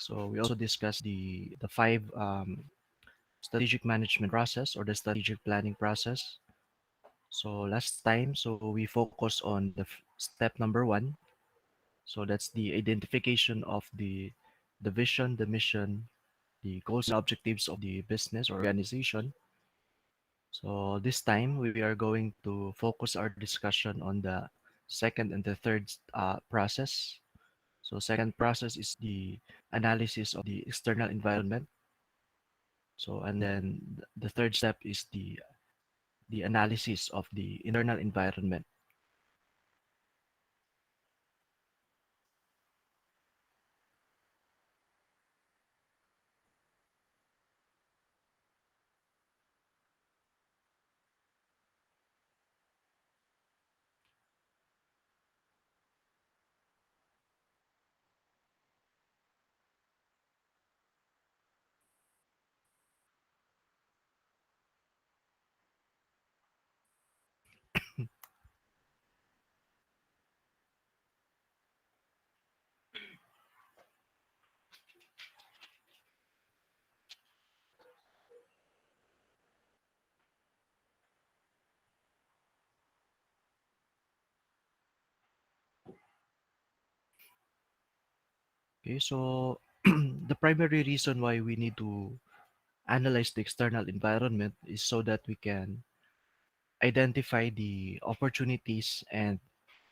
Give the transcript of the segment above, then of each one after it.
So we also discussed the five strategic management process or the strategic planning process. So last time, so we focus on the step number one. So that's the identification of the vision, the mission, the goals and objectives of the business or organization. So this time we are going to focus our discussion on the second and the third process. So second process is the analysis of the external environment. So and then the third step is the analysis of the internal environment. Okay, so the primary reason why we need to analyze the external environment is so that we can identify the opportunities and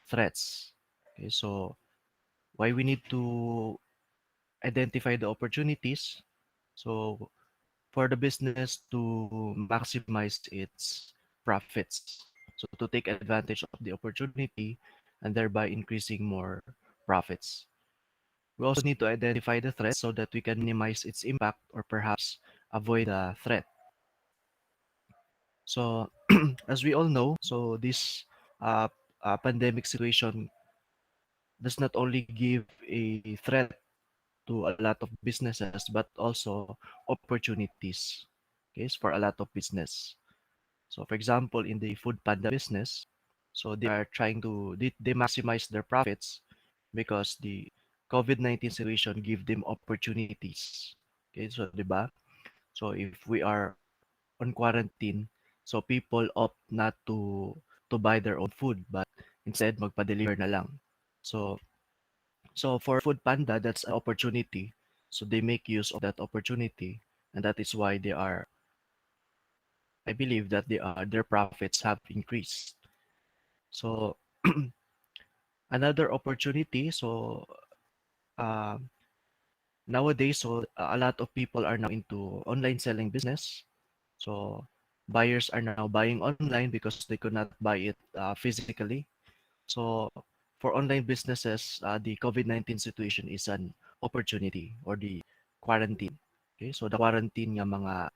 threats. Okay, so why we need to identify the opportunities? So for the business to maximize its profits, so to take advantage of the opportunity and thereby increasing more profits. We also need to identify the threat so that we can minimize its impact or perhaps avoid the threat. So, as we all know, so this uh, pandemic situation does not only give a threat to a lot of businesses, but also opportunities, okay, for a lot of business. So, for example, in the food panda business, so they are trying to they maximize their profits because the COVID-19 situation give them opportunities. Okay, so 'di ba? So if we are on quarantine, so people opt not to buy their own food, but instead magpa-deliver na lang. So for Food Panda, that's an opportunity. So they make use of that opportunity, and that is why they are. I believe that their profits have increased. So another opportunity. So uh, nowadays, so a lot of people are now into online selling business. So buyers are now buying online because they could not buy it physically. So for online businesses, the COVID-19 situation is an opportunity or the quarantine. Okay, so the quarantine ng mga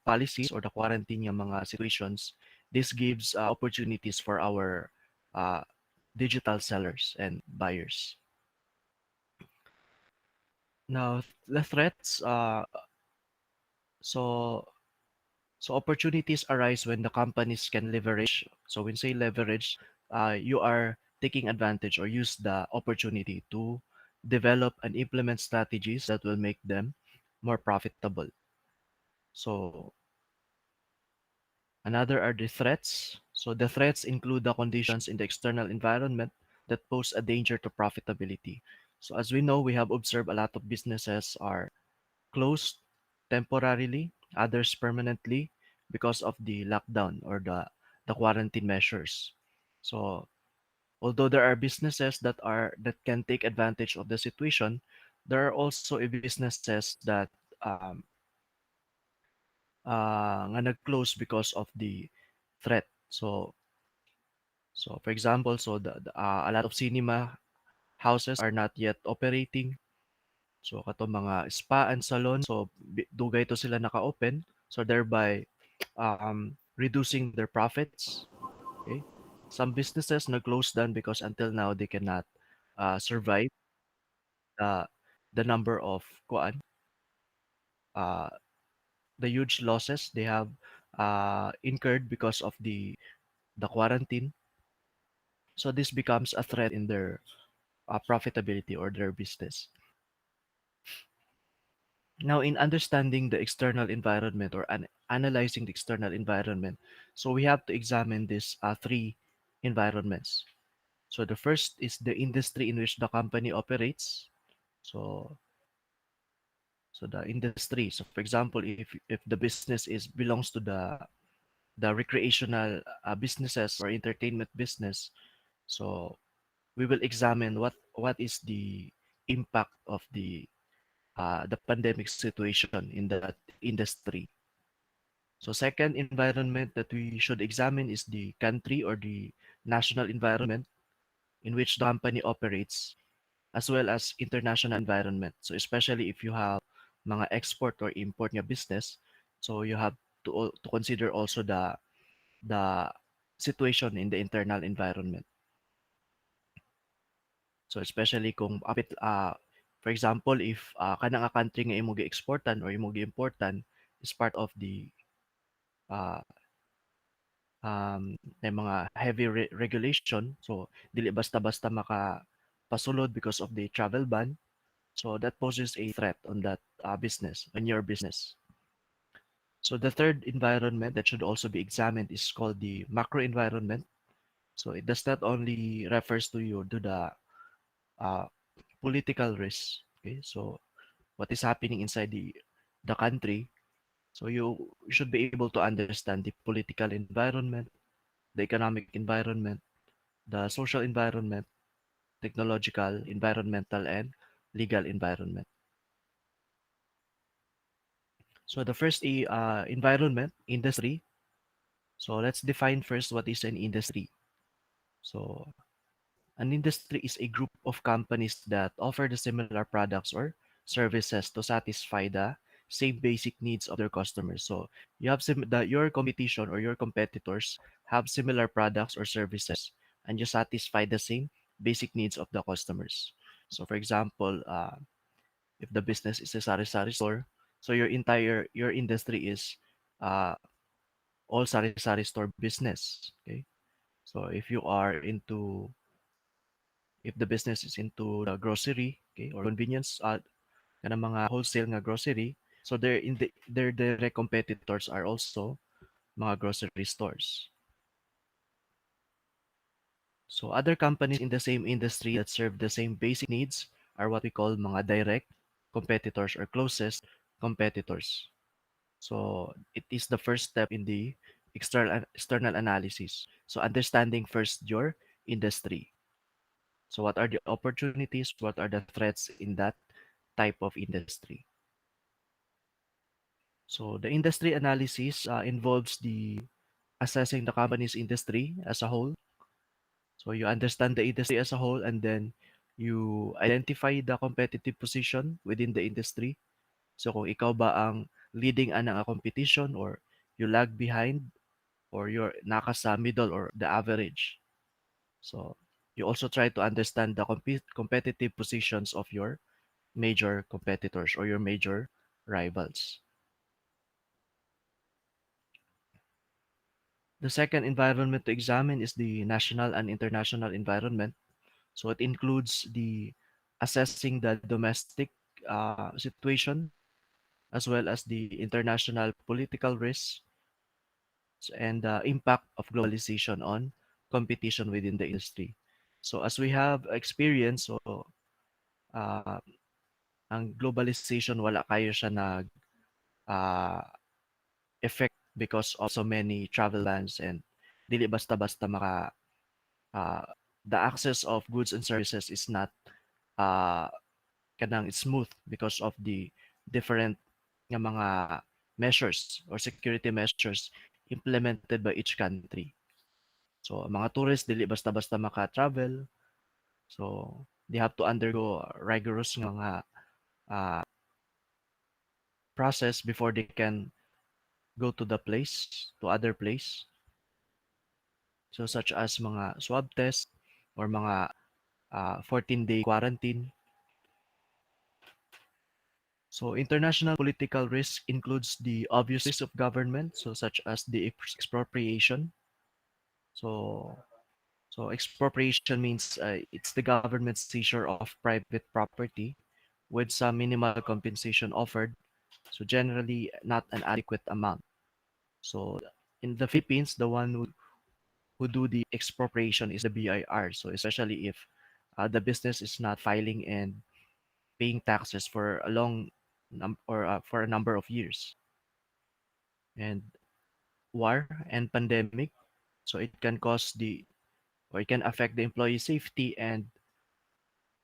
policies or the quarantine ng mga situations, this gives opportunities for our uh, digital sellers and buyers. Now, the threats, so opportunities arise when the companies can leverage. So when say leverage, you are taking advantage or use the opportunity to develop and implement strategies that will make them more profitable. So another are the threats. So the threats include the conditions in the external environment that pose a danger to profitability. So as we know, we have observed a lot of businesses are closed temporarily, others permanently because of the lockdown or the quarantine measures. So although there are businesses that can take advantage of the situation, there are also businesses that um, nga nag-close because of the threat. So for example, so a lot of cinema houses are not yet operating. So kato mga spa and salon, so dugay to sila naka-open, so thereby reducing their profits. Okay, some businesses nag-close down because until now they cannot survive the number of kuan uh, the huge losses they have incurred because of the quarantine. So this becomes a threat in their profitability or their business. Now, in understanding the external environment or analyzing the external environment, so we have to examine these three environments. So the first is the industry in which the company operates. So so the industry. So for example, if the business is belongs to the recreational businesses or entertainment business, so we will examine what is the impact of the pandemic situation in that industry. So second environment that we should examine is the country or the national environment in which the company operates, as well as international environment. So especially if you have mga export or import nga business, so you have to consider also the situation in the internal environment. So especially kung for example, if kana nga country nga imo gi-exportan or imo gi-importan is part of the uh, may mga heavy regulation, so dili basta-basta pasulod because of the travel ban. So that poses a threat on that business, on your business. So the third environment that should also be examined is called the macro environment. So it does not only refers to the uh, political risk. Okay, so what is happening inside the country. So you should be able to understand the political environment, the economic environment, the social environment, technological, environmental, and legal environment. So the first environment, industry. So let's define first what is an industry. So an industry is a group of companies that offer the similar products or services to satisfy the same basic needs of their customers. So you have your competition or your competitors have similar products or services, and you satisfy the same basic needs of the customers. So for example, if the business is a sari-sari store, so your industry is uh, all sari-sari store business. Okay, so if the business is into the grocery, okay, or convenience, kanang mga wholesale nga grocery, so their direct competitors are also mga grocery stores. So other companies in the same industry that serve the same basic needs are what we call mga direct competitors or closest competitors. So it is the first step in the external analysis. So understanding first your industry. So what are the opportunities? What are the threats in that type of industry? So the industry analysis involves the assessing the company's industry as a whole. So you understand the industry as a whole, and then you identify the competitive position within the industry. So kung ikaw ba ang leading ana nga competition, or you lag behind, or you're naka sa middle or the average. So you also try to understand the competitive positions of your major competitors or your major rivals. The second environment to examine is the national and international environment. So it includes the assessing the domestic situation, as well as the international political risks and the impact of globalization on competition within the industry. So as we have experience, so uh, ang globalization wala kayo siya nag uh, effect because of so many travel bans, and dili basta-basta uh, the access of goods and services is not uh, kanang smooth because of the different nga mga measures or security measures implemented by each country. So mga tourists dili basta-basta maka-travel. So they have to undergo rigorous nga uh, process before they can go to the place, to other place. So such as mga swab test or mga 14-day quarantine. So international political risk includes the obvious risk of government, so such as the expropriation. So expropriation means it's the government's seizure of private property with some minimal compensation offered. So generally not an adequate amount. So in the Philippines, the one who do the expropriation is the BIR. So especially if the business is not filing and paying taxes for a long or for a number of years. And war and pandemic, so it can cause the or it can affect the employee safety and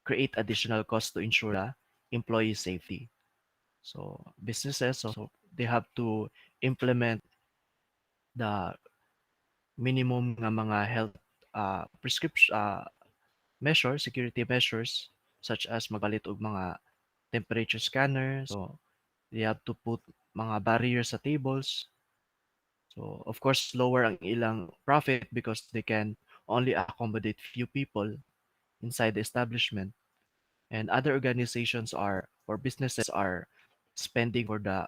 create additional costs to ensure the employee safety. So businesses, so they have to implement the minimum nga mga health prescription measures, security measures such as magpalit og mga temperature scanner. So they have to put mga barriers sa tables. So of course lower ang ilang profit because they can only accommodate few people inside the establishment. And other organizations are or businesses are spending for the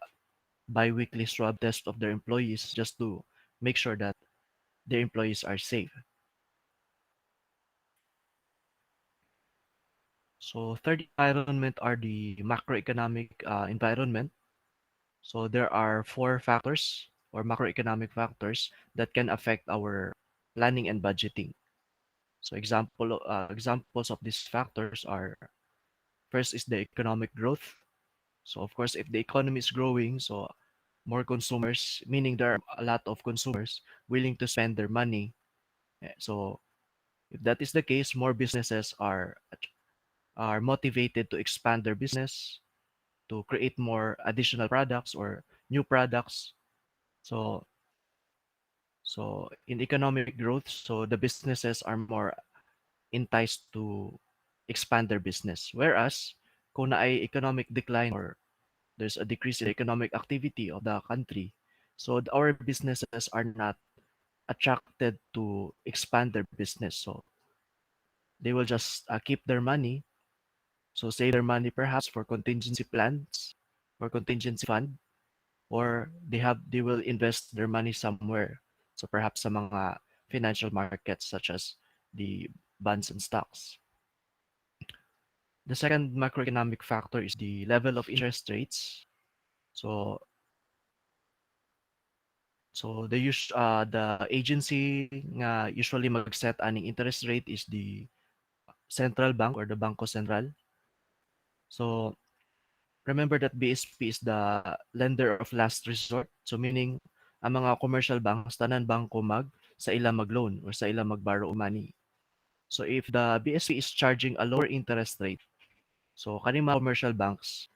biweekly swab test of their employees just to make sure that their employees are safe. So third environment are the macroeconomic environment. So there are four factors or macroeconomic factors that can affect our planning and budgeting. So examples of these factors are first is the economic growth. So of course, if the economy is growing, so more consumers, meaning there are a lot of consumers willing to spend their money. So if that is the case, more businesses are motivated to expand their business, to create more additional products or new products. So in economic growth, so the businesses are more enticed to expand their business. Whereas kung na ay economic decline or there's a decrease in the economic activity of the country, so our businesses are not attracted to expand their business. So they will just keep their money. So save their money perhaps for contingency plans or contingency fund, or they will invest their money somewhere. So perhaps sa mga financial markets such as the bonds and stocks. The second macroeconomic factor is the level of interest rates. So the agency nga usually mag-set aning interest rate is the central bank or the Bangko Sentral. So remember that BSP is the lender of last resort. So meaning ang mga commercial banks tanan bangko sa ila mag-loan or sa ila mag-borrow money. So if the BSP is charging a lower interest rate, so kaning mga commercial banks,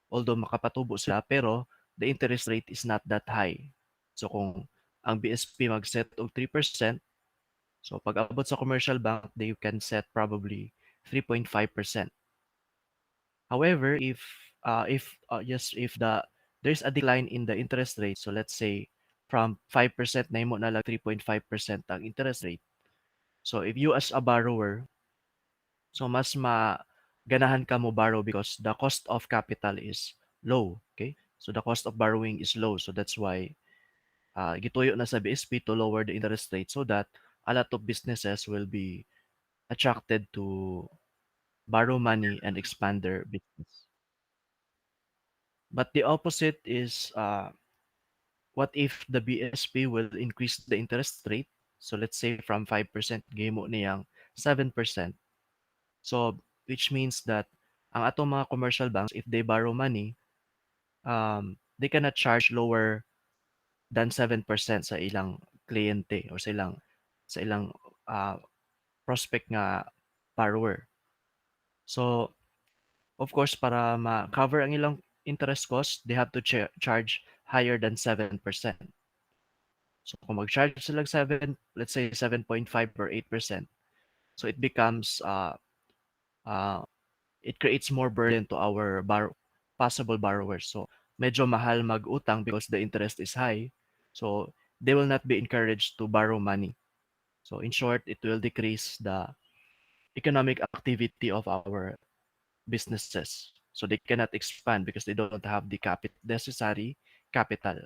although makapatubo sila, pero the interest rate is not that high. So kung ang BSP mag-set og 3%, so pag abot sa commercial bank, they can set probably 3.5%. However, if there's a decline in the interest rate, so let's say from 5% na imo na lang 3.5% ang interest rate. So if you as a borrower, so mas ganahan ka mo borrow because the cost of capital is low, okay? So the cost of borrowing is low. So that's why gituyo na sa BSP to lower the interest rate so that a lot of businesses will be attracted to borrow money and expand their business. But the opposite is what if the BSP will increase the interest rate? So let's say from 5%, gimo niyang 7%. So which means that ang atong mga commercial banks, if they borrow money, they cannot charge lower than 7% sa ilang kliyente or sa ilang uh, prospect nga borrower. So of course, para ma-cover ang ilang interest cost, they have to charge higher than 7%. So kung mag-charge sila 7, let's say 7.5 or 8%, so uh, it creates more burden to our possible borrowers. So medyo mahal mag-utang because the interest is high. So they will not be encouraged to borrow money. So in short, it will decrease the economic activity of our businesses. So they cannot expand because they don't have the necessary capital.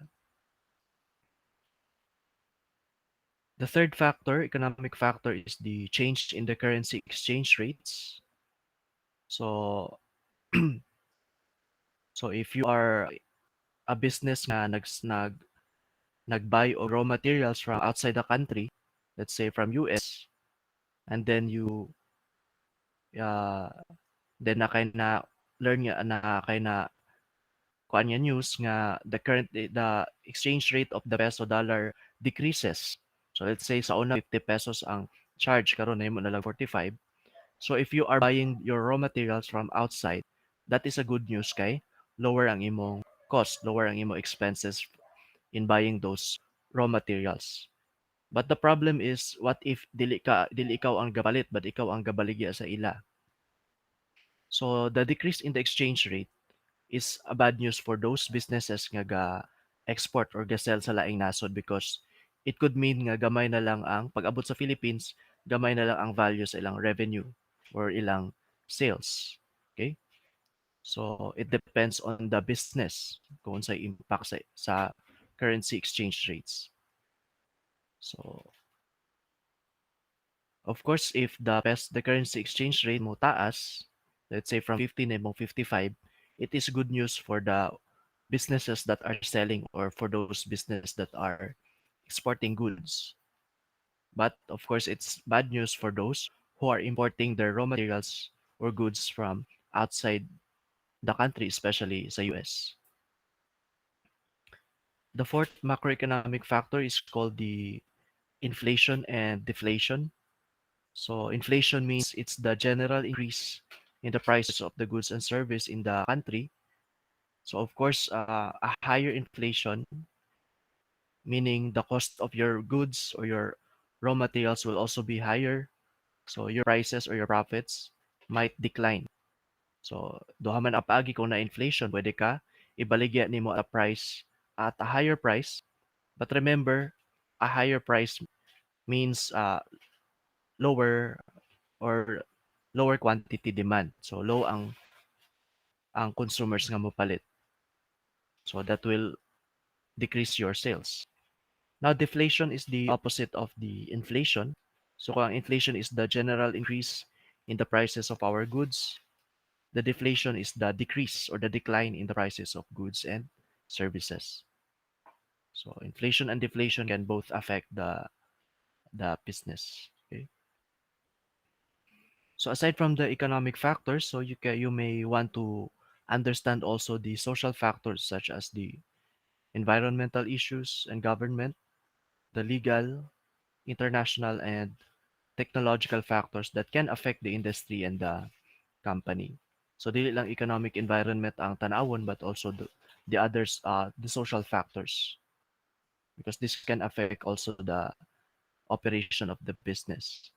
The third factor, economic factor, is the change in the currency exchange rates. So, so if you are a business nga nag-buy of raw materials from outside the country, let's say from US, and then you uh, then na kay na learn nga na kay na kuan nga news nga the exchange rate of the peso dollar decreases. So let's say sa una 50 pesos ang charge karon nahimo na lang 45. So if you are buying your raw materials from outside, that is a good news kay lower ang imong cost, lower ang imong expenses in buying those raw materials. But the problem is, what if dili ikaw ang gapalit but ikaw ang gabaligya sa ila? So the decrease in the exchange rate is a bad news for those businesses nga ga-export or ga-sell sa laing nasod, because it could mean nga gamay na lang ang pag-abot sa Philippines, gamay na lang ang value sa ilang revenue or ilang sales. Okay? So it depends on the business kung sa impact sa currency exchange rates. So of course, if the currency exchange rate mo taas, let's say from 50 na mo 55, it is good news for the businesses that are selling or for those businesses that are exporting goods. But of course, it's bad news for those who are importing their raw materials or goods from outside the country, especially sa US. The fourth macroeconomic factor is called the inflation and deflation. So inflation means it's the general increase in the prices of the goods and service in the country. So of course, a higher inflation, meaning the cost of your goods or your raw materials will also be higher. So your prices or your profits might decline. So duha man apagi kung na inflation, pwede ka ibaligya nimo a price at a higher price. But remember, a higher price means lower or lower quantity demand. So low ang consumers nga mopalit. So that will decrease your sales. Now deflation is the opposite of the inflation. So kung ang inflation is the general increase in the prices of our goods, the deflation is the decrease or the decline in the prices of goods and services. So inflation and deflation can both affect the business. Okay. So aside from the economic factors, so you may want to understand also the social factors such as the environmental issues and government, the legal, international, and technological factors that can affect the industry and the company. So dili lang economic environment ang tanawon, but also the others, the social factors, because this can affect also the operation of the business.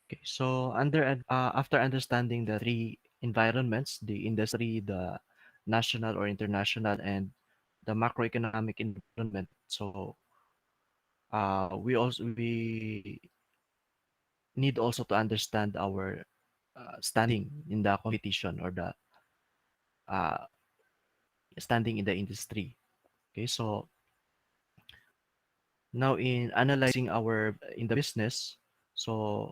Okay, so after understanding the three environments, the industry, the national or international, and the macroeconomic environment, so we need also to understand our standing in the competition or the uh, standing in the industry. Okay, so now in analyzing our in the business, so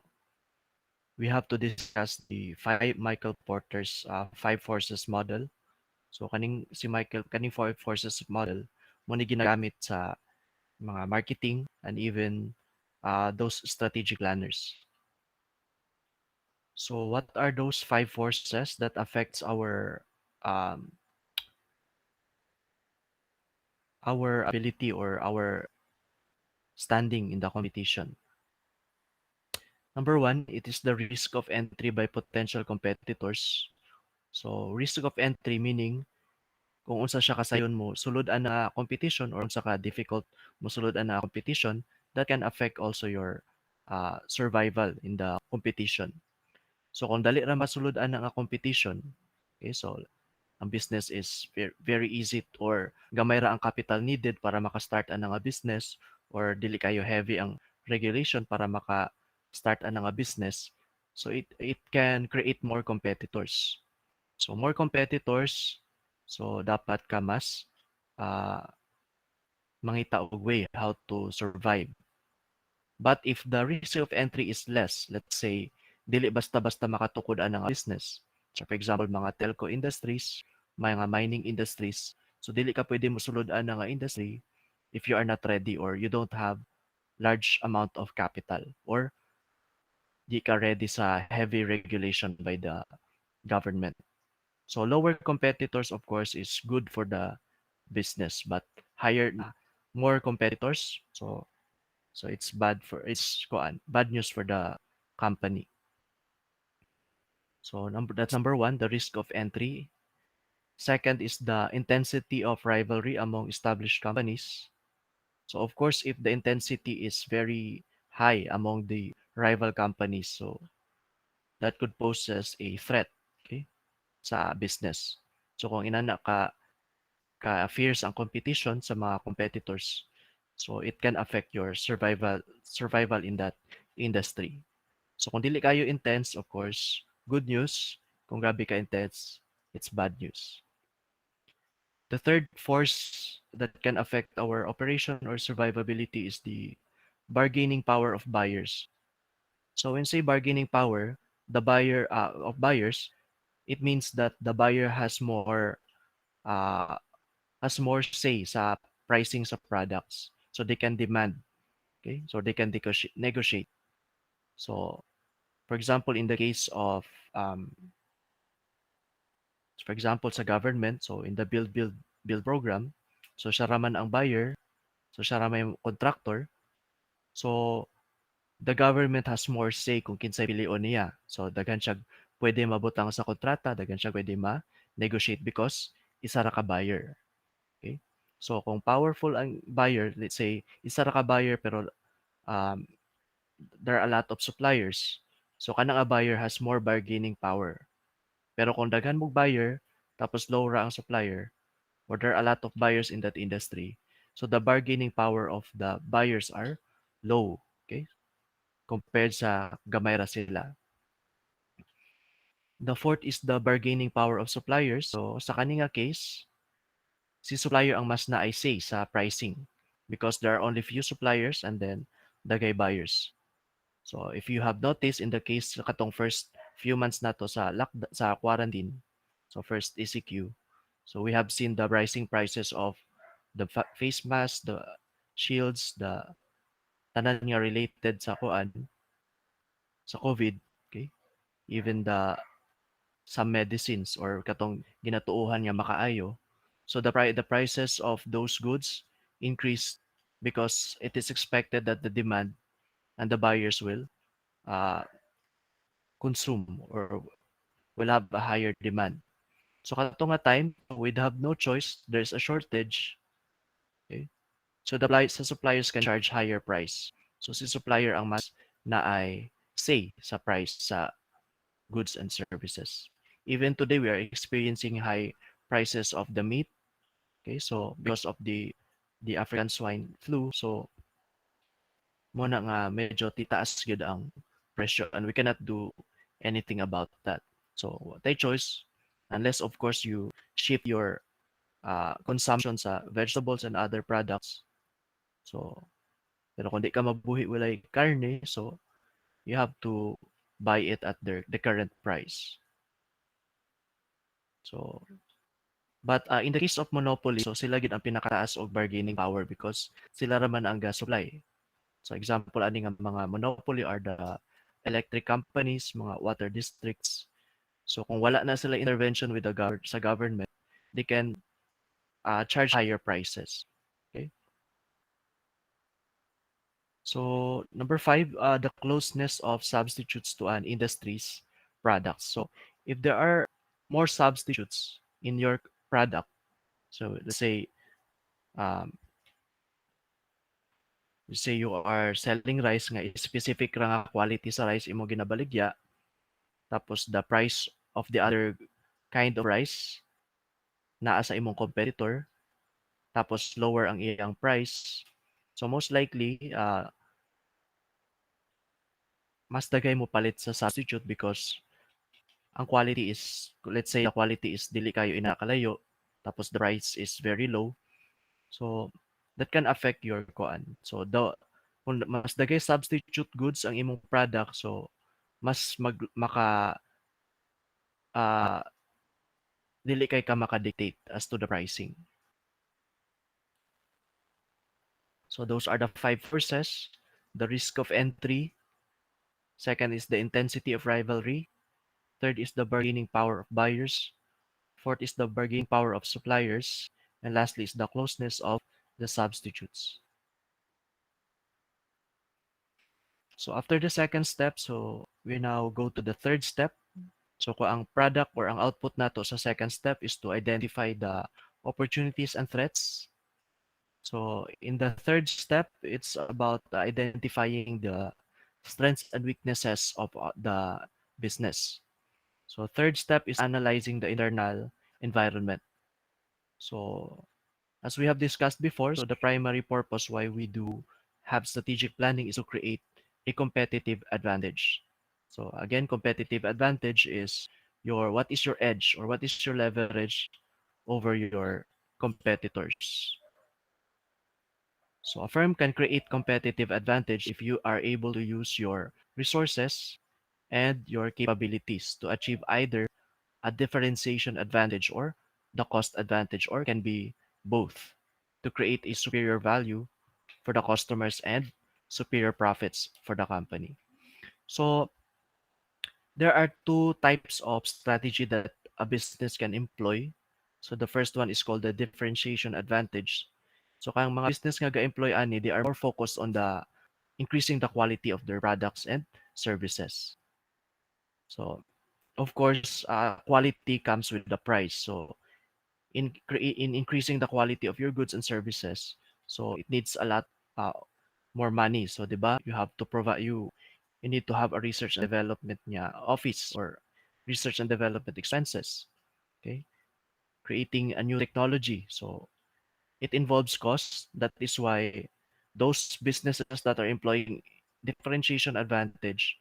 we have to discuss the Michael Porter's five forces model. So kaning five forces model mo ni ginagamit sa mga marketing and even those strategic planners. So what are those five forces that affects um, our ability or our standing in the competition. Number one, it is the risk of entry by potential competitors. So, risk of entry meaning kung unsa siya kasayon mo sulod-an na competition or unsa ka difficult mo sulod-an na competition, that can affect also your survival in the competition. So, kung dali ra masulod-an na nga competition, okay, so ang business is very easy or gamay ra ang capital needed para maka-start ang nga business or dili kayo heavy ang regulation para maka-start ang nga business. So it can create more competitors. So more competitors, so dapat ka mas uh, mangita og way how to survive. But if the risk of entry is less, let's say dili basta-basta makatukod ang nga business. So for example, mga telco industries, mga mining industries. So dili ka pwede mosulod-an nga industry if you are not ready or you don't have large amount of capital or di ka ready sa heavy regulation by the government. So lower competitors of course is good for the business but higher more competitors so it's bad news for the company. So that's number one, the risk of entry. Second is the intensity of rivalry among established companies. So of course, if the intensity is very high among the rival companies, so that could pose as a threat, okay, sa business. So kung inana ka fierce ang competition sa mga competitors, so it can affect your survival in that industry. So kung dili kayo intense, of course, good news. Kung grabe ka intense, it's bad news. The third force that can affect our operation or survivability is the bargaining power of buyers. So when say bargaining power, the buyer of buyers, it means that the buyer uh, has more say sa pricing sa products. So they can demand, okay? So they can negotiate. So for example, in the case of for example sa government, so in the build program, so siya raman ang buyer, so siya raman yung contractor. So the government has more say kung kinsay pilion niya. So daghan siya pwede mabutang sa kontrata, daghan siya pwede ma-negotiate because isa ra ka buyer. Okay? So kung powerful ang buyer, let's say isa ra ka buyer pero um, there are a lot of suppliers. So kanang a buyer has more bargaining power. Pero kung daghan mong buyer, tapos low ra ang supplier, or there are a lot of buyers in that industry, so the bargaining power of the buyers are low. Okay? Compared sa gamay ra sila. The fourth is the bargaining power of suppliers. So sa kaninga case, si supplier ang mas naay say sa pricing because there are only few suppliers and then dagay buyers. So if you have noticed in the case katong first few months nato sa quarantine, so first ECQ, so we have seen the rising prices of the face mask, the shields, the tanan nga related sa kuan sa COVID, okay? Even some medicines or katong ginatuuhan nga makaayo. So the prices of those goods increase because it is expected that the demand and the buyers will uh, consume or will have a higher demand. So kato nga time, we'd have no choice. There's a shortage. Okay? So sa suppliers can charge higher price. So si supplier ang mas naay say sa price sa goods and services. Even today, we are experiencing high prices of the meat. Okay, so because of the African swine flu, so mo na nga medyo titaas gyud ang presyo and we cannot do anything about that. So tay choice unless of course you shift your consumption sa vegetables and other products. So pero kung di ka mabuhi walay karne, so you have to buy it at the current price. So but in the case of monopoly, so sila gid ang pinakataas og bargaining power because sila raman ang gas supply. So example ani nga mga monopoly are the electric companies, mga water districts. So kung wala na sila intervention with the sa government, they can, charge higher prices. Okay? So number five, the closeness of substitutes to an industry's products. So if there are more substitutes in your product, so um, let's say you are selling rice nga specific ra nga quality sa rice imo ginabaligya, tapos the price of the other kind of rice naa sa imong competitor, tapos lower ang iyang price. So most likely, mas dagay mo palit sa substitute because ang quality is, let's say the quality is dili kayo inakalayo, tapos the price is very low. So that can affect your kuan. So kung mas dagay substitute goods ang imong product, so mas ah, dili kay ka maka-dictate as to the pricing. So those are the five forces. The risk of entry. Second is the intensity of rivalry. Third is the bargaining power of buyers. Fourth is the bargaining power of suppliers. And lastly is the closeness of the substitutes. So after the second step, so we now go to the third step. So kung ang product or ang output nato sa second step is to identify the opportunities and threats. So in the third step, it's about identifying the strengths and weaknesses of the business. So third step is analyzing the internal environment. So as we have discussed before, so the primary purpose why we do have strategic planning is to create a competitive advantage. So again, competitive advantage is what is your edge or what is your leverage over your competitors. So a firm can create competitive advantage if you are able to use your resources and your capabilities to achieve either a differentiation advantage or the cost advantage, or can be both, to create a superior value for the customers and superior profits for the company. So there are two types of strategy that a business can employ. So the first one is called the differentiation advantage. So kang mga business nga ga-employ ani, they are more focused on the increasing the quality of their products and services. So of course, quality comes with the price. So in increasing the quality of your goods and services, so it needs a lot uh, more money. So 'di ba? You need to have a research and development niya office or research and development expenses. Okay? Creating a new technology. So it involves costs. That is why those businesses that are employing differentiation advantage,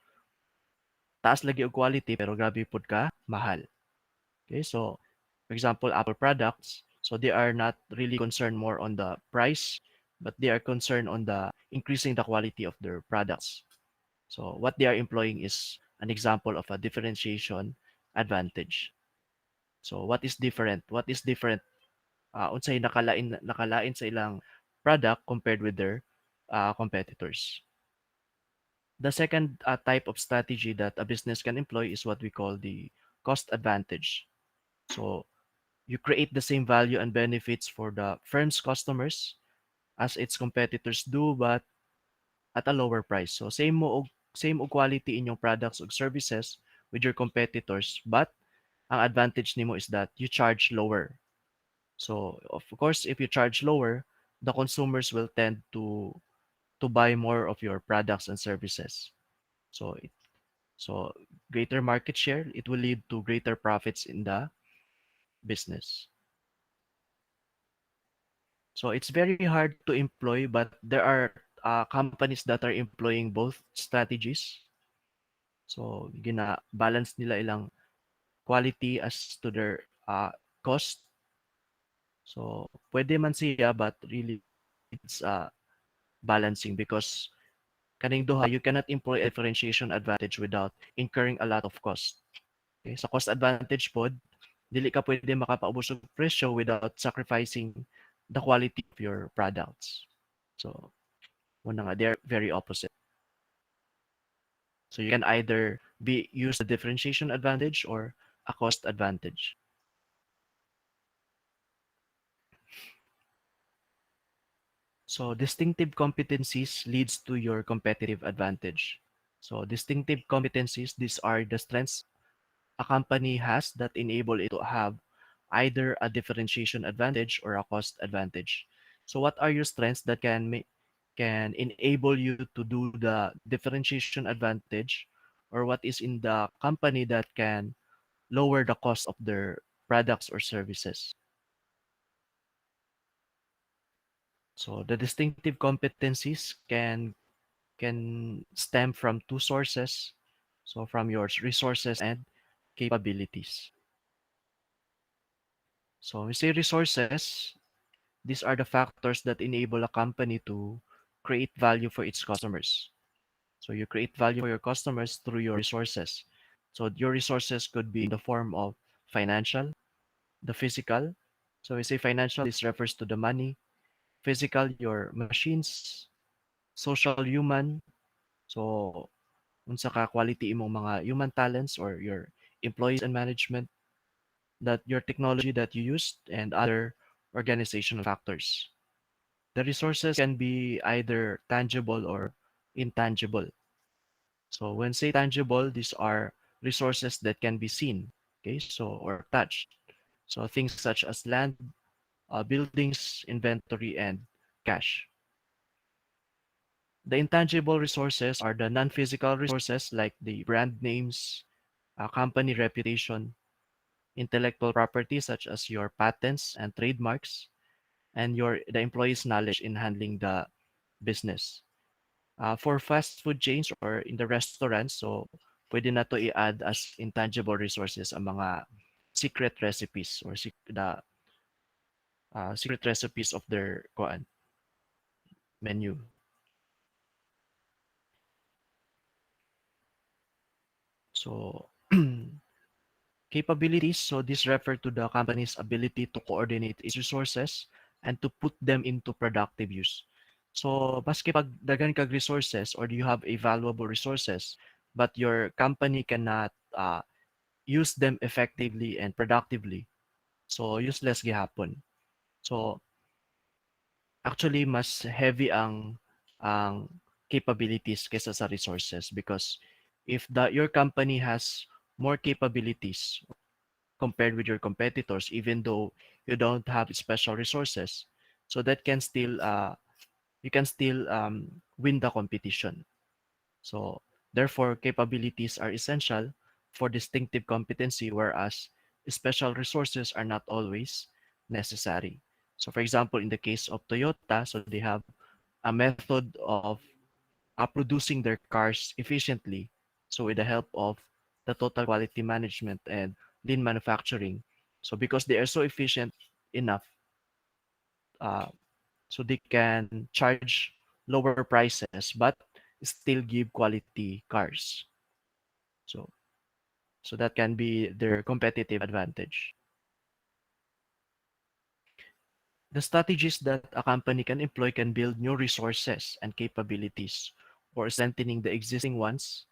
taas lagi og quality pero grabe pud ka mahal. Okay, so for example, Apple products, so they are not really concerned more on the price, but they are concerned on the increasing the quality of their products. So what they are employing is an example of a differentiation advantage. So what is different? What is different? Unsay nakalain sa ilang product compared with their competitors. The second type of strategy that a business can employ is what we call the cost advantage. So you create the same value and benefits for the firm's customers as its competitors do, but at a lower price. So same og quality in your products or services with your competitors, but ang advantage nimo is that you charge lower. So of course, if you charge lower, the consumers will tend to buy more of your products and services. So so greater market share, it will lead to greater profits in the business. So it's very hard to employ, but there are companies that are employing both strategies. So gina-balance nila ilang quality as to their cost. So pwede man siya, but really it's balancing because kaning duha, you cannot employ a differentiation advantage without incurring a lot of cost. Okay? Sa cost advantage pod, dili ka pwede makapaubos og presyo without sacrificing the quality of your products. So una nga, they're very opposite. So you can either use the differentiation advantage or a cost advantage. So distinctive competencies leads to your competitive advantage. So distinctive competencies, these are the strengths a company has that enable it to have either a differentiation advantage or a cost advantage. So what are your strengths that can enable you to do the differentiation advantage, or what is in the company that can lower the cost of their products or services? So the distinctive competencies can stem from two sources. So from your resources and capabilities. So when we say resources, these are the factors that enable a company to create value for its customers. So you create value for your customers through your resources. So your resources could be in the form of financial, the physical. So we say financial, this refers to the money. Physical, your machines. Social, human. So unsa ka quality imong mga human talents or your employees and management, that your technology that you use, and other organizational factors. The resources can be either tangible or intangible. So when say tangible, these are resources that can be seen, okay, so or touched. So things such as land, buildings, inventory, and cash. The intangible resources are the non-physical resources like the brand names, company reputation, intellectual property such as your patents and trademarks, and the employee's knowledge in handling the business. For fast food chains or in the restaurants, so pwede na to i-add as intangible resources ang mga secret recipes or the secret recipes of their menu. So capabilities, so this refer to the company's ability to coordinate its resources and to put them into productive use. So, maski pag dagan kag resources or you have a valuable resources, but your company cannot use them effectively and productively, so useless gihapon. So, actually mas heavy ang capabilities kaysa sa resources, because if your company has more capabilities compared with your competitors, even though you don't have special resources, so that can still you can still win the competition. So therefore, capabilities are essential for distinctive competency, whereas special resources are not always necessary. So for example, in the case of Toyota, so they have a method of producing their cars efficiently. So with the help of the total quality management and lean manufacturing. So because they are so efficient enough, uh, so they can charge lower prices but still give quality cars. So so that can be their competitive advantage. The strategies that a company can employ can build new resources and capabilities or strengthening the existing ones,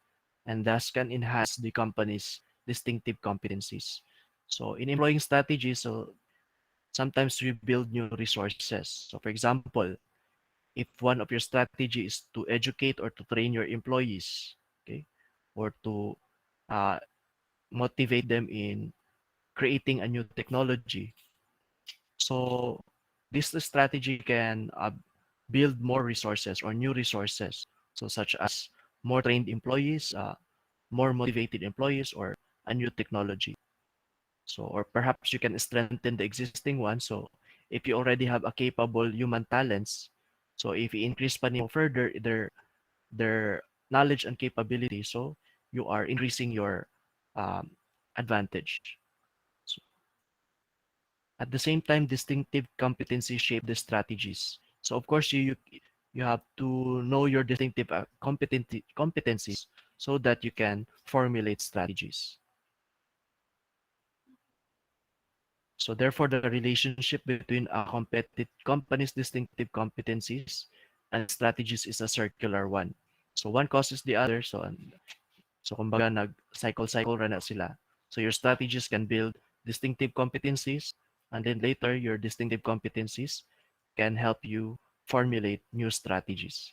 and thus can enhance the company's distinctive competencies. So in employing strategies, so sometimes we build new resources. So for example, if one of your strategy is to educate or to train your employees, okay, or to uh, motivate them in creating a new technology, so this strategy can build more resources or new resources, so such as more trained employees, more motivated employees, or a new technology. So, or perhaps you can strengthen the existing one. So, if you already have a capable human talents, so if you increase pa nimo further their knowledge and capability, so you are increasing your um, advantage. So, at the same time, distinctive competencies shape the strategies. So, of course, you have to know your distinctive competencies so that you can formulate strategies. So therefore, the relationship between a company's distinctive competencies and strategies is a circular one. So one causes the other. So kumbaga nag-cycle ra na sila. So your strategies can build distinctive competencies, and then later your distinctive competencies can help you formulate new strategies.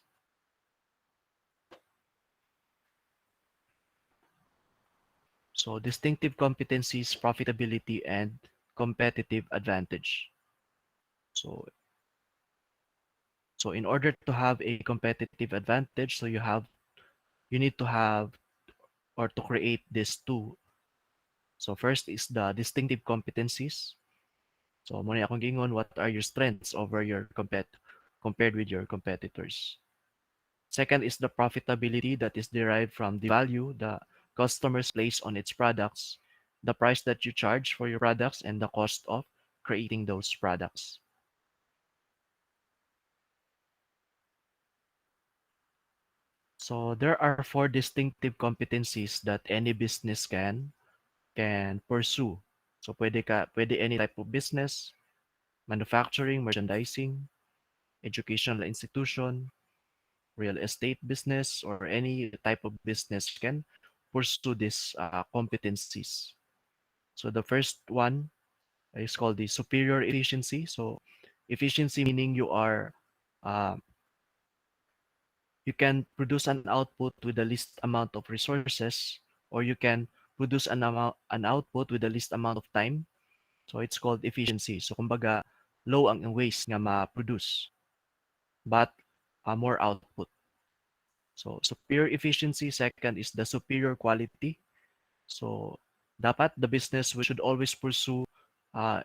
So distinctive competencies, profitability, and competitive advantage. So in order to have a competitive advantage, so you need to have or to create these two. So first is the distinctive competencies. So muna akong gingon, what are your strengths over your compared with your competitors? Second is the profitability that is derived from the value the customers place on its products, the price that you charge for your products, and the cost of creating those products. So there are four distinctive competencies that any business can pursue. So pwede any type of business, manufacturing, merchandising, educational institution, real estate business, or any type of business can pursue these competencies. So the first one is called the superior efficiency. So efficiency meaning uh, you can produce an output with the least amount of resources, or you can produce an output with the least amount of time. So it's called efficiency. So kumbaga low ang waste nga ma-produce but more output. So superior efficiency, second is the superior quality. So dapat the business should always pursue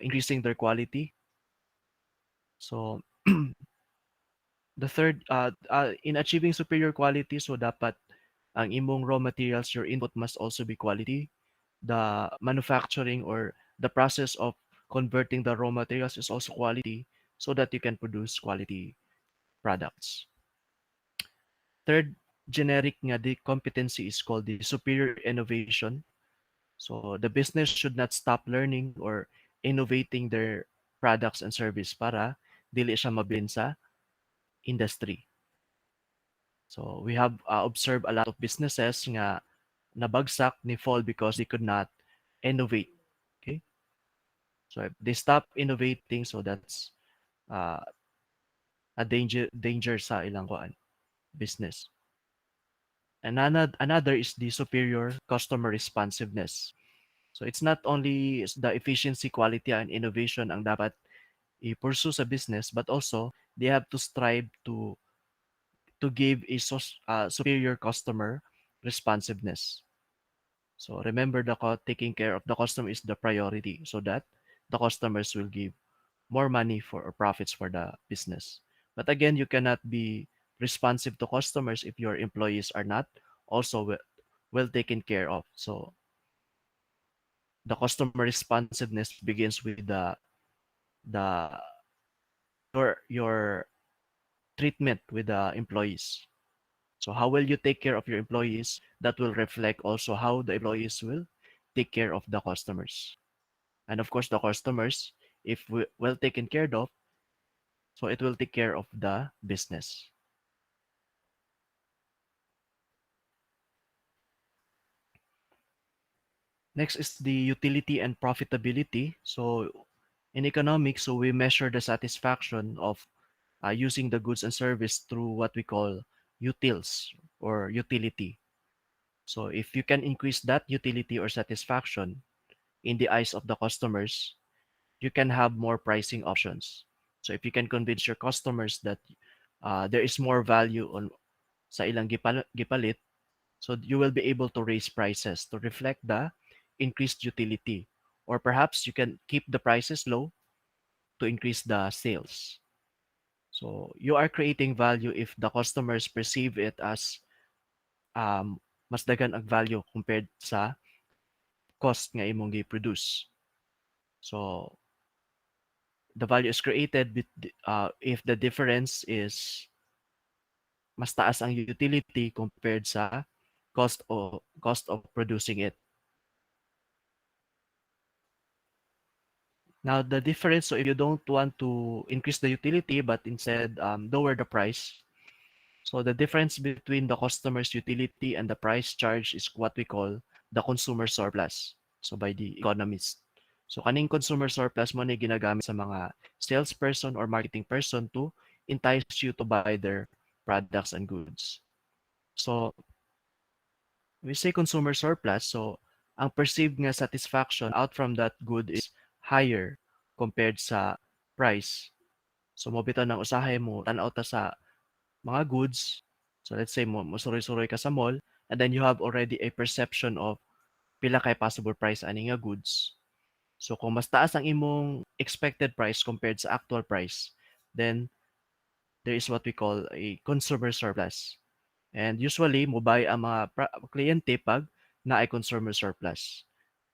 increasing their quality. So the third, in achieving superior quality, so dapat ang imong raw materials, your input must also be quality. The manufacturing or the process of converting the raw materials is also quality so that you can produce quality products. Third generic nga the competency is called the superior innovation. So the business should not stop learning or innovating their products and service para dili siya mabilin sa industry. So we have observed a lot of businesses nga nabagsak ni fall because they could not innovate. Okay? So if they stop innovating, so that's uh, a danger sa ilang kuan business. And another is the superior customer responsiveness. So it's not only the efficiency, quality, and innovation ang dapat i-pursue sa business, but also they have to strive to give a superior customer responsiveness. So remember taking care of the customer is the priority so that the customers will give more money for or profits for the business. But again, you cannot be responsive to customers if your employees are not also well taken care of. So the customer responsiveness begins with the your treatment with the employees. So how will you take care of your employees? That will reflect also how the employees will take care of the customers. And of course, the customers, if well taken care of, so it will take care of the business. Next is the utility and profitability. So in economics, so we measure the satisfaction of using the goods and service through what we call utils or utility. So if you can increase that utility or satisfaction in the eyes of the customers, you can have more pricing options. So if you can convince your customers that there is more value on sa ilang gipalit, so you will be able to raise prices to reflect the increased utility. Or perhaps you can keep the prices low to increase the sales. So you are creating value if the customers perceive it as mas dagan ang value compared sa cost nga imong gi-produce. So the value is created if the difference is mas taas ang utility compared sa cost of producing it. Now the difference, so if you don't want to increase the utility but instead lower the price, so the difference between the customer's utility and the price charge is what we call the consumer surplus. So by the economist. So kaning consumer surplus mo na ginagamit sa mga salesperson or marketing person to entice you to buy their products and goods. So we say consumer surplus, so ang perceived nga satisfaction out from that good is higher compared sa price. So mo bitaw ng usahay mo tan-aw ta sa mga goods. So let's say mo mosuroy-suroy ka sa mall and then you have already a perception of pila kay possible price ani nga goods. So kung mas taas ang imong expected price compared sa actual price, then there is what we call a consumer surplus. And usually, mobile ang mga kliyente pag na ay consumer surplus.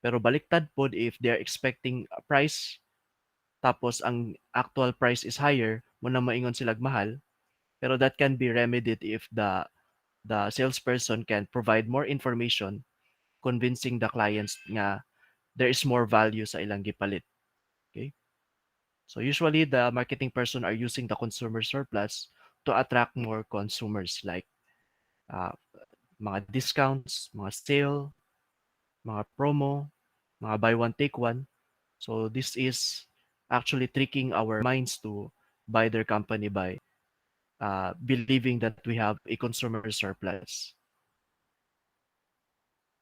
Pero baliktad po if they're expecting a price tapos ang actual price is higher, mo na maingon sila mahal. Pero that can be remedied if the salesperson can provide more information convincing the clients nga there is more value sa ilang gipalit. Okay? So usually the marketing person are using the consumer surplus to attract more consumers like uh, mga discounts, mga sale, mga promo, mga buy one take one. So this is actually tricking our minds to buy their company by believing that we have a consumer surplus.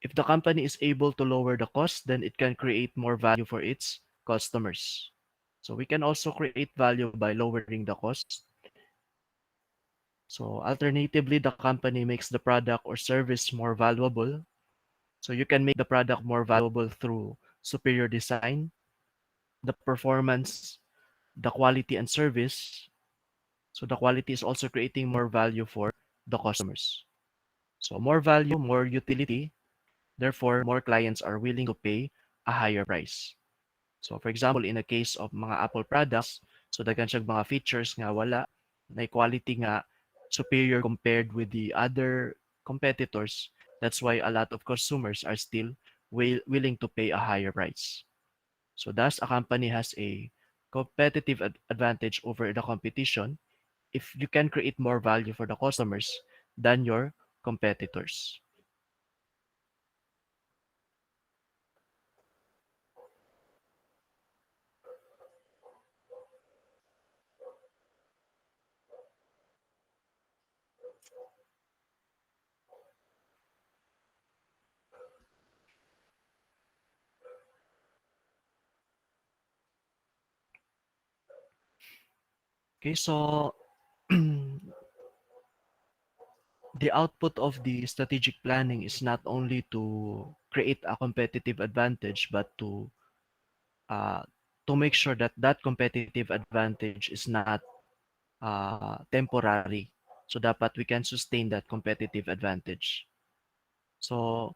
If the company is able to lower the cost, then it can create more value for its customers. So we can also create value by lowering the cost. So alternatively, the company makes the product or service more valuable. So you can make the product more valuable through superior design, the performance, the quality and service. So the quality is also creating more value for the customers. So more value, more utility. Therefore, more clients are willing to pay a higher price. So for example, in a case of mga Apple products, so daghan siyang mga features nga wala, na quality nga superior compared with the other competitors. That's why a lot of consumers are still willing to pay a higher price. So thus, a company has a competitive advantage over the competition if you can create more value for the customers than your competitors. Okay, so the output of the strategic planning is not only to create a competitive advantage, but uh, to make sure that that competitive advantage is not temporary. So dapat we can sustain that competitive advantage. So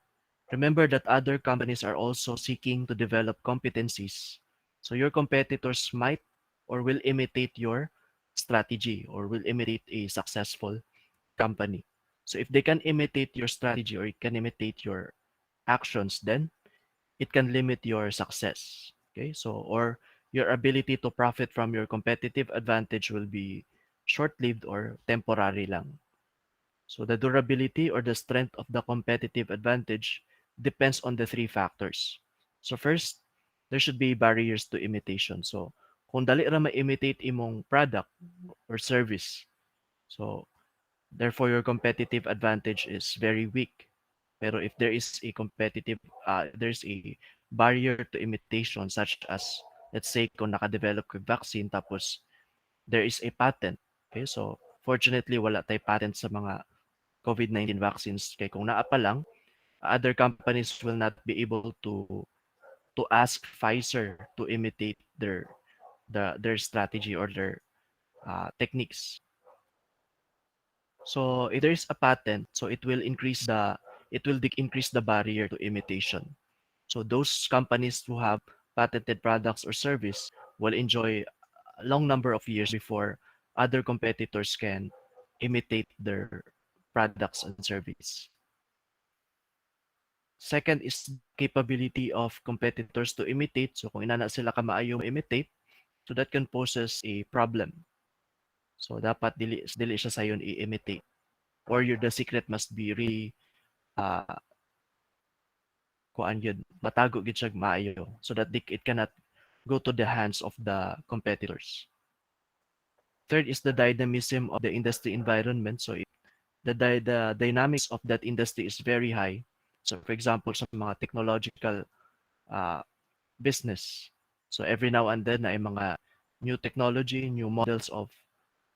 remember that other companies are also seeking to develop competencies. So your competitors might or will imitate your strategy or will imitate a successful company. So if they can imitate your strategy or it can imitate your actions, then it can limit your success. Okay, so or your ability to profit from your competitive advantage will be short-lived or temporary lang. So the durability or the strength of the competitive advantage depends on the three factors. So first, there should be barriers to imitation. So kung dali ra ma-imitate imong product or service, so therefore your competitive advantage is very weak. Pero if there is a there's a barrier to imitation such as, let's say, kung naka-develop ka vaccine tapos there is a patent. Okay, so fortunately wala tay patent sa mga COVID-19 vaccines. Kaya kung naa pa lang, other companies will not be able to ask Pfizer to imitate their strategy or their techniques. So if there is a patent, so it will increase the barrier to imitation. So those companies who have patented products or service will enjoy a long number of years before other competitors can imitate their products and service. Second is capability of competitors to imitate. So kung inana sila ka maayo imitate, so that can poses a problem. So dapat dili siya sayon i-imitate. Or the secret must be really uh, kuan yun, matago gid siya maayo so that it cannot go to the hands of the competitors. Third is the dynamism of the industry environment. So if the dynamics of that industry is very high. So for example, sa mga technological uh, business. So every now and then ay mga new technology, new models of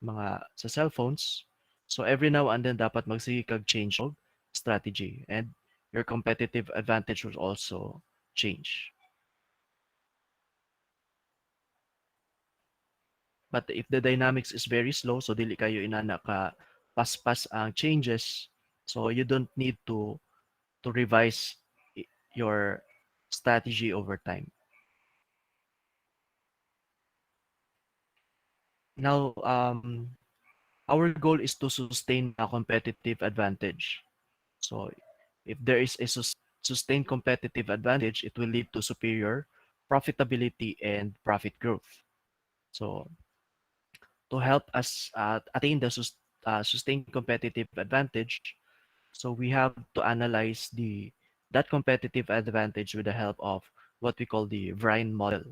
mga sa cellphones. So every now and then dapat magsige kag change og strategy and your competitive advantage will also change. But if the dynamics is very slow, so dili kayo inana ka paspas ang changes, so you don't need to revise your strategy over time. Now, our goal is to sustain a competitive advantage. So if there is a sustained competitive advantage, it will lead to superior profitability and profit growth. So to help us attain the sustained competitive advantage, so we have to analyze the that competitive advantage with the help of what we call the Vrind model.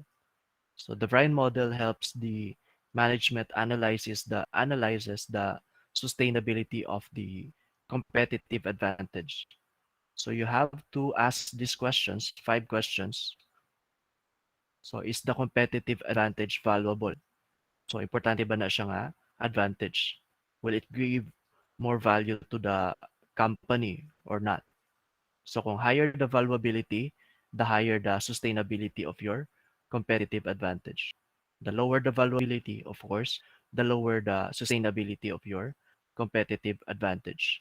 So the Vrind model helps the management analyzes the sustainability of the competitive advantage. So you have to ask these questions, 5 questions. So is the competitive advantage valuable? So importante ba na siya nga advantage? Will it give more value to the company or not? So kung higher the valuability, the higher the sustainability of your competitive advantage. The lower the valuability, of course, the lower the sustainability of your competitive advantage.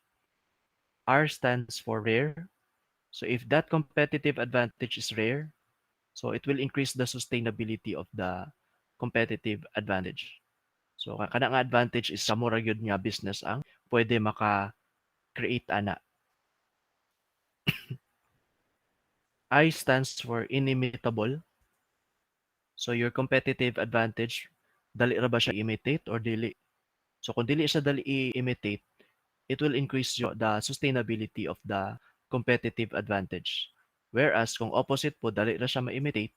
R stands for rare. So if that competitive advantage is rare, so it will increase the sustainability of the competitive advantage. So kada nga advantage is sa mura gyud nga business ang pwede maka-create ana. I stands for inimitable. So your competitive advantage, dali ra ba siya imitate or dili? So kung dili siya dali i-imitate, it will increase the sustainability of the competitive advantage. Whereas kung opposite po, dali ra siya ma-imitate,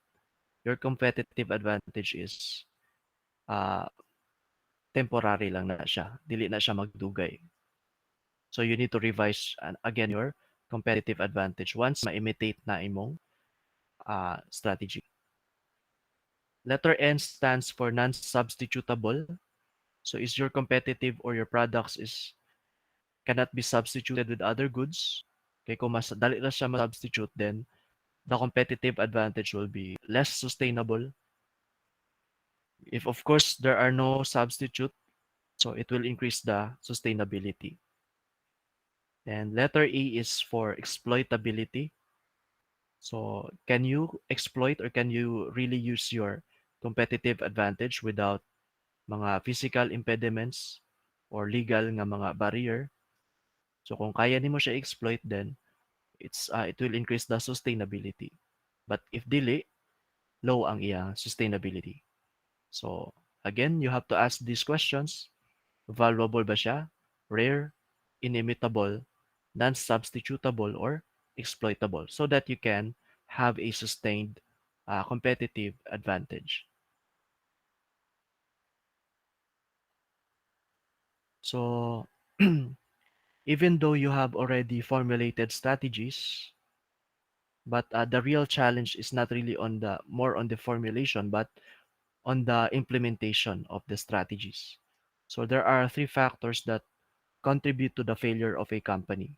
your competitive advantage is uh, temporary lang na siya. Dili na siya magdugay. So you need to revise again your competitive advantage once ma-imitate na imong strategy. Letter N stands for non-substitutable. So is your competitive or your products is cannot be substituted with other goods. Okay, kung mas dali na siya ma-substitute, then the competitive advantage will be less sustainable. If of course there are no substitute, so it will increase the sustainability. And letter E is for exploitability. So can you exploit or can you really use your competitive advantage without mga physical impediments or legal nga mga barrier? So kung kaya nimo siya exploit, then it will increase the sustainability. But if dili, low ang iyang sustainability. So again, you have to ask these questions. Valuable ba siya? Rare, inimitable, non-substitutable, or exploitable so that you can have a sustained competitive advantage. So even though you have already formulated strategies, but the real challenge is not really on the more on the formulation, but on the implementation of the strategies. So there are 3 factors that contribute to the failure of a company.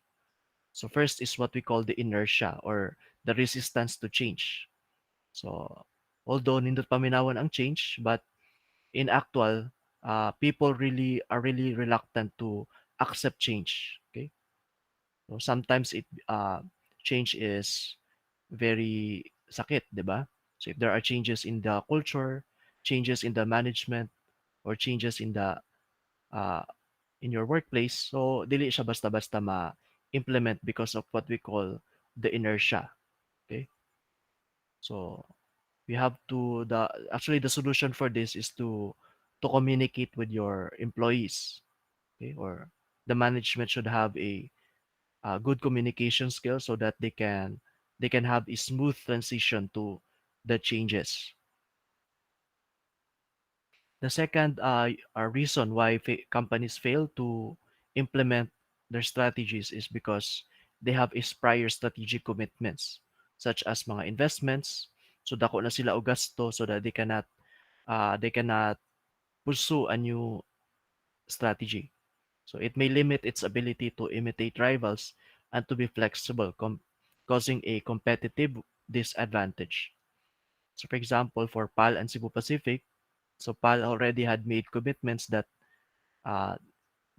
So first is what we call the inertia or the resistance to change. So although nindot paminawan ang change, but in actual, people really reluctant to accept change. Okay, so sometimes change is very sakit, di ba? So if there are changes in the culture, changes in the management, or changes uh, in your workplace, so dili siya basta-basta ma-implement because of what we call the inertia. Okay? So we have to the actually the solution for this is to communicate with your employees. Okay? Or the management should have a good communication skill so that they can have a smooth transition to the changes. The second reason why companies fail to implement their strategies is because they have is prior strategic commitments such as mga investments. So dako na sila og gasto so that they cannot pursue a new strategy. So it may limit its ability to imitate rivals and to be flexible, causing a competitive disadvantage. So for example, for PAL and Cebu Pacific, so PAL already had made commitments that uh,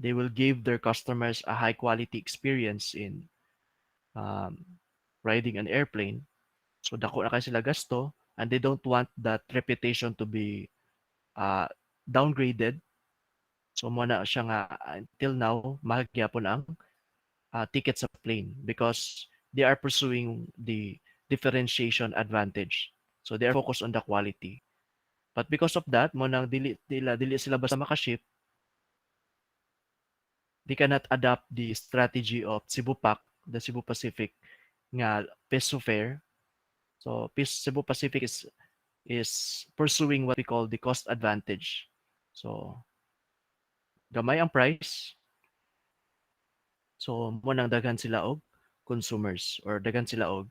they will give their customers a high quality experience in um, riding an airplane. So dako na kay sila gasto and they don't want that reputation to be uh, downgraded. So mo na siya nga until now mahal gyapon ang ticket sa plane because they are pursuing the differentiation advantage. So they are focused on the quality. But because of that, mo nang dili sila basta makaship, they cannot adapt the strategy of Cebu Pac, the Cebu Pacific nga peso fare. So Cebu Pacific is pursuing what we call the cost advantage. So gamay ang price, so mo nang daghan sila og consumers or daghan sila og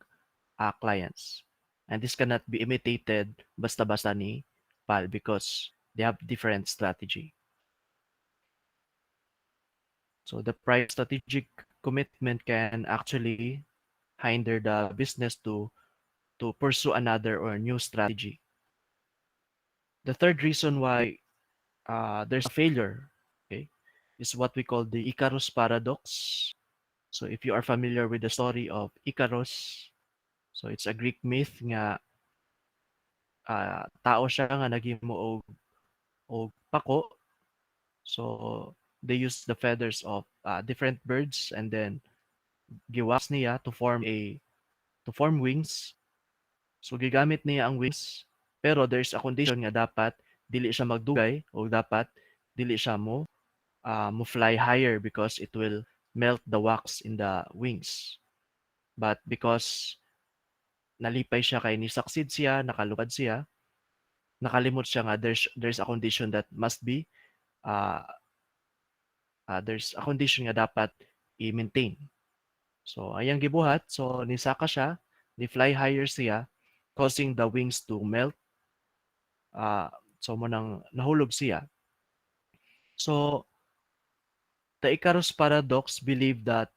clients. And this cannot be imitated basta-basta ni PAL because they have different strategy. So the prior strategic commitment can actually hinder the business to pursue another or new strategy. The third reason why there's a failure, okay, is what we call the Ikarus Paradox. So if you are familiar with the story of Icarus, so it's a Greek myth nga tao siya nga naghimo og pako. So they use the feathers of different birds and then giwax niya to form wings. So gigamit niya ang wings pero there's a condition nga dapat dili siya magdugay o dapat dili siya mo fly higher because it will melt the wax in the wings. But because nalipay siya kay ni succeed siya, nakalupad siya, nakalimot siya nga there's a condition that must be uh, there's a condition nga dapat i-maintain. So ayang gibuhat, so nisaka siya, ni fly higher siya, causing the wings to melt. So mo nang nahulog siya. So the Icarus Paradox believe that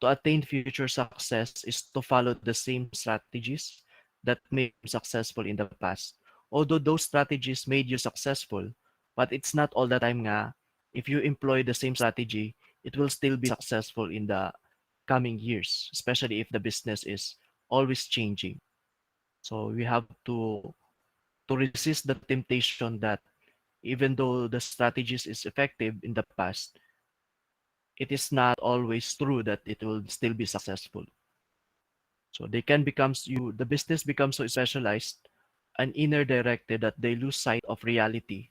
to attain future success is to follow the same strategies that made you successful in the past. Although those strategies made you successful, but it's not all the time nga, if you employ the same strategy, it will still be successful in the coming years, especially if the business is always changing. So we have to resist the temptation that even though the strategies is effective in the past, it is not always true that it will still be successful. So they can become the business becomes so specialized and inner directed that they lose sight of reality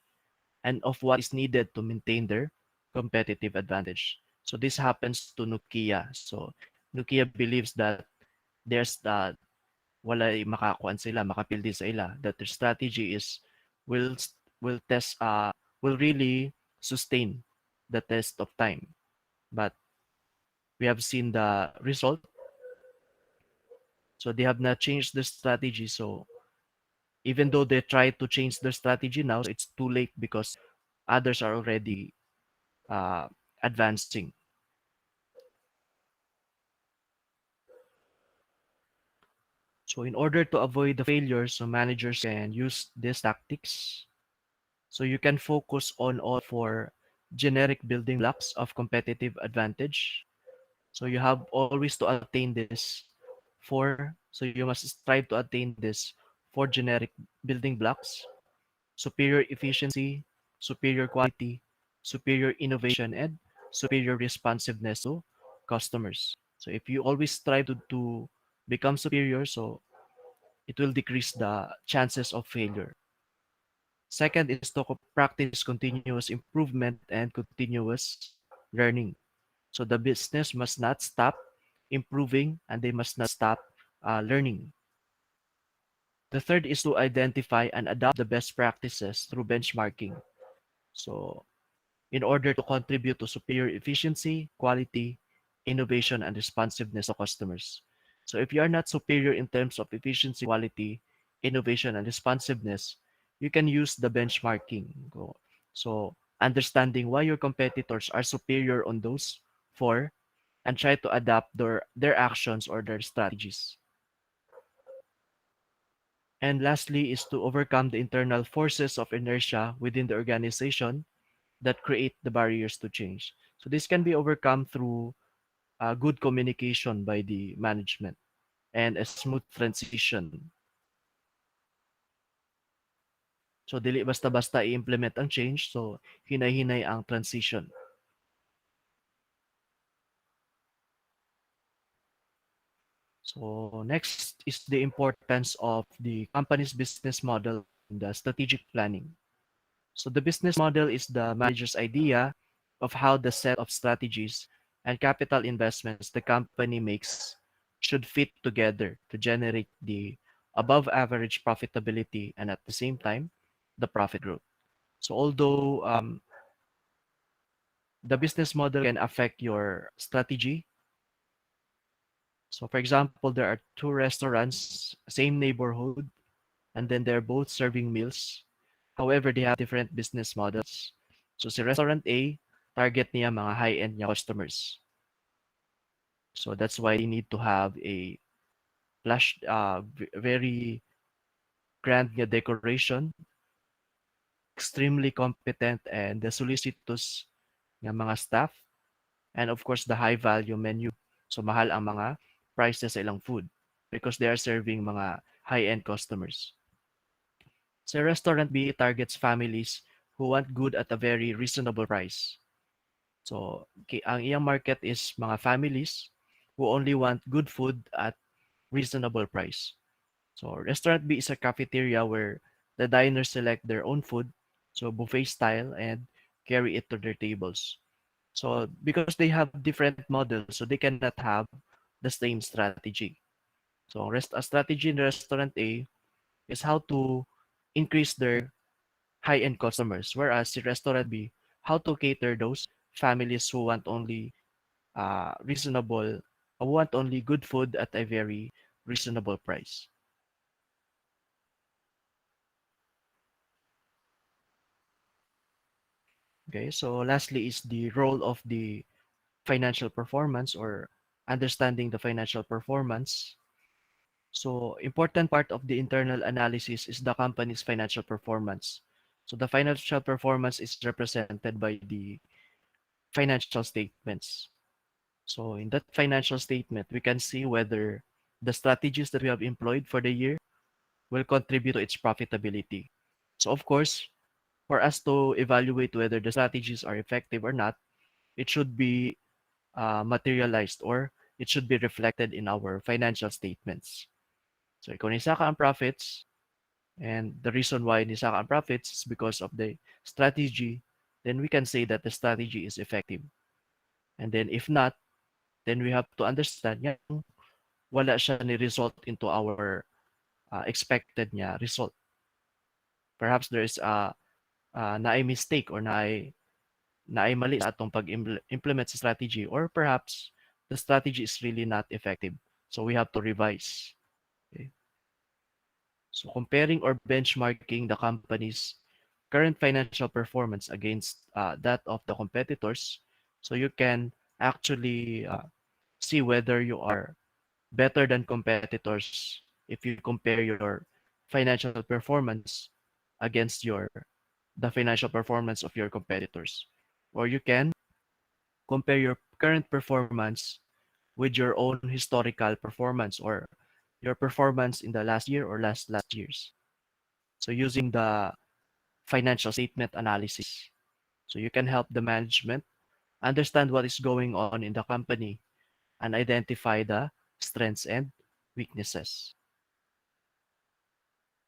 and of what is needed to maintain their competitive advantage. So this happens to Nokia. So Nokia believes that there's the wala makakuan sila, makapildi sa ila, that their strategy is will will test will really sustain the test of time. But we have seen the result. So they have not changed the strategy. So even though they try to change their strategy now, it's too late because others are already uh, advancing. So in order to avoid the failures, so managers can use these tactics. So you can focus on all for generic building blocks of competitive advantage. So you have always to attain this so you must strive to attain this for generic building blocks: superior efficiency, superior quality, superior innovation, and superior responsiveness to customers. So if you always strive to become superior, so it will decrease the chances of failure. Second is to practice continuous improvement and continuous learning. So the business must not stop improving and they must not stop learning. The third is to identify and adopt the best practices through benchmarking. So in order to contribute to superior efficiency, quality, innovation, and responsiveness to customers. So if you are not superior in terms of efficiency, quality, innovation, and responsiveness, you can use the benchmarking. So understanding why your competitors are superior on those four and try to adapt their actions or their strategies. And lastly is to overcome the internal forces of inertia within the organization that create the barriers to change. So this can be overcome through good communication by the management and a smooth transition. So dili basta-basta i-implement ang change, so hinay-hinay ang transition. So next is the importance of the company's business model and the strategic planning. So the business model is the manager's idea of how the set of strategies and capital investments the company makes should fit together to generate the above average profitability and at the same time the profit growth. So although the business model can affect your strategy. So for example, there are two restaurants, same neighborhood, and then they're both serving meals. However, they have different business models. So si Restaurant A, target niya mga high-end niya customers. So that's why they need to have a flash, very grand niya decoration, extremely competent and the solicitous ng mga staff, and of course the high value menu. So mahal ang mga prices sa ilang food because they are serving mga high-end customers. Sa Restaurant B targets families who want good at a very reasonable price. So, ang iyang market is mga families who only want good food at reasonable price. So, Restaurant B is a cafeteria where the diners select their own food, so buffet style, and carry it to their tables. So, because they have different models, so they cannot have the same strategy. So, a strategy in Restaurant A is how to increase their high-end customers, whereas in Restaurant B, how to cater those families who want only reasonable, who want only good food at a very reasonable price. Okay, so lastly is the role of the financial performance or understanding the financial performance. So important part of the internal analysis is the company's financial performance. So the financial performance is represented by the financial statements. So in that financial statement, we can see whether the strategies that we have employed for the year will contribute to its profitability. So of course, for us to evaluate whether the strategies are effective or not, it should be materialized or it should be reflected in our financial statements. So kung nisaka ang profits, and the reason why nisaka ang profits is because of the strategy, then we can say that the strategy is effective. And then if not, then we have to understand yang wala siya ni result into our expected niya result. Perhaps there is na a mistake or na ay mali sa atong pag-implement sa strategy, or perhaps the strategy is really not effective. So we have to revise. Okay? So comparing or benchmarking the company's current financial performance against that of the competitors, so you can actually see whether you are better than competitors if you compare your financial performance against the financial performance of your competitors. Or you can compare your current performance with your own historical performance or your performance in the last year or last years. So using the financial statement analysis. So you can help the management understand what is going on in the company and identify the strengths and weaknesses.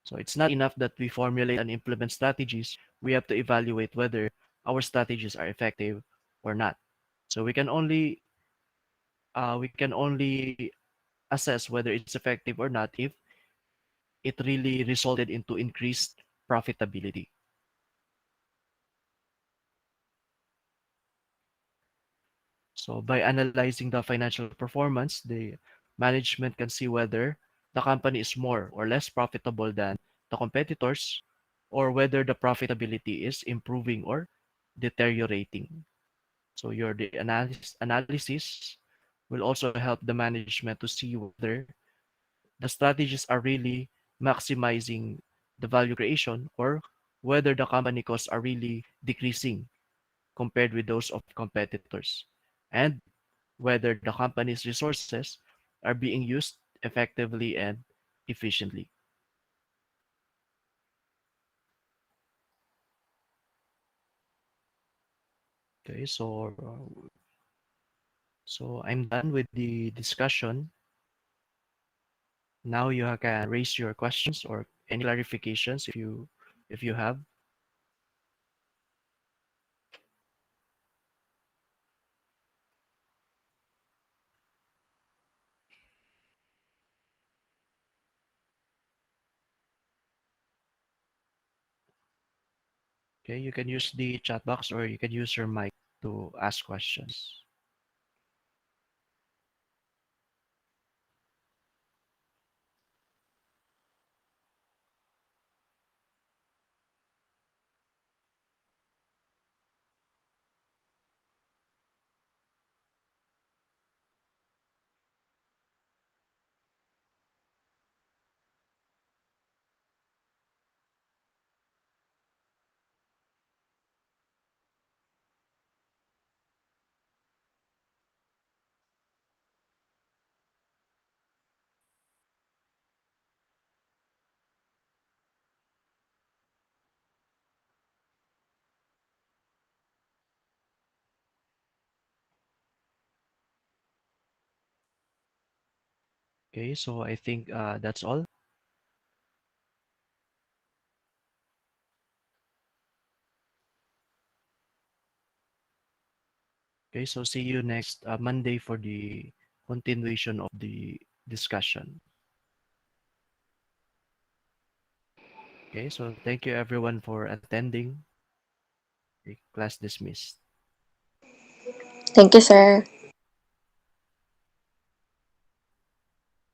So it's not enough that we formulate and implement strategies. We have to evaluate whether our strategies are effective or not. So we can only assess whether it's effective or not if it really resulted into increased profitability. So by analyzing the financial performance, the management can see whether the company is more or less profitable than the competitors, or whether the profitability is improving or deteriorating. So analysis will also help the management to see whether the strategies are really maximizing the value creation, or whether the company costs are really decreasing compared with those of competitors, and whether the company's resources are being used effectively and efficiently. Okay, so I'm done with the discussion. Now you can raise your questions or any clarifications if you have. Okay, you can use the chat box or you can use your mic to ask questions. Okay, so I think that's all. Okay, so see you next Monday for the continuation of the discussion. Okay, so thank you everyone for attending. Okay, class dismissed. Thank you, sir.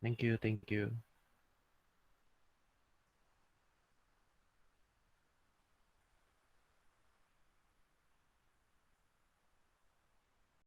Thank you, thank you.